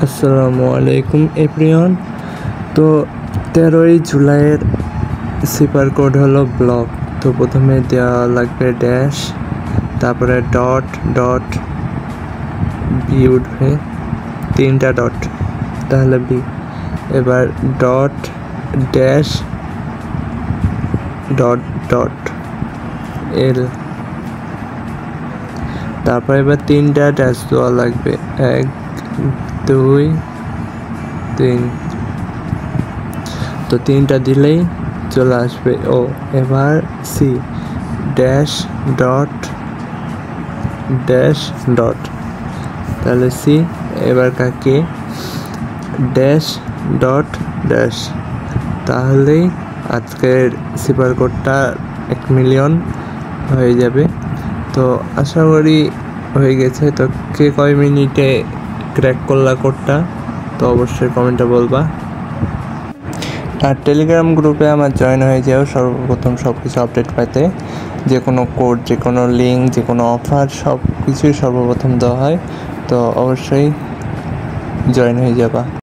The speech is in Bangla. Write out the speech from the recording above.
আসসালামু আলাইকুম এভরিওয়ান। তো 13ই জুলাইয়ের সিপার কোড হলো ব্লক। তো প্রথমে দেওয়া লাগবে ড্যাশ, তারপরে ডট ডট বি উঠবে, 3টা ডট, তাহলে বি। এবার dot dash dot dot L, তারপর এবার 3টা ড্যাশ দেওয়া লাগবে, 1 2 3। তো 3টা দিলেই চলে আসবে ও। এবার C dash dot dash dot, তাহলে সি। এবার কাকে ড্যাশ ডট ড্যাশ, তাহলেই আজকের সিপার কোডটা 1 মিলিয়ন হয়ে যাবে। তো আশা করি হয়ে গেছে। তো কে কয় মিনিটে ক্র্যাক করলা কোডটা, তো অবশ্যই কমেন্টে বলবা। আর টেলিগ্রাম গ্রুপে আমার জয়েন হয়ে যাও সর্বপ্রথম সব কিছু আপডেট পাইতে। যে কোনো কোড, যে কোনো লিঙ্ক, যে কোনো অফার সব কিছুই সর্বপ্রথম দেওয়া হয়। তো অবশ্যই জয়েন হয়ে যাবা।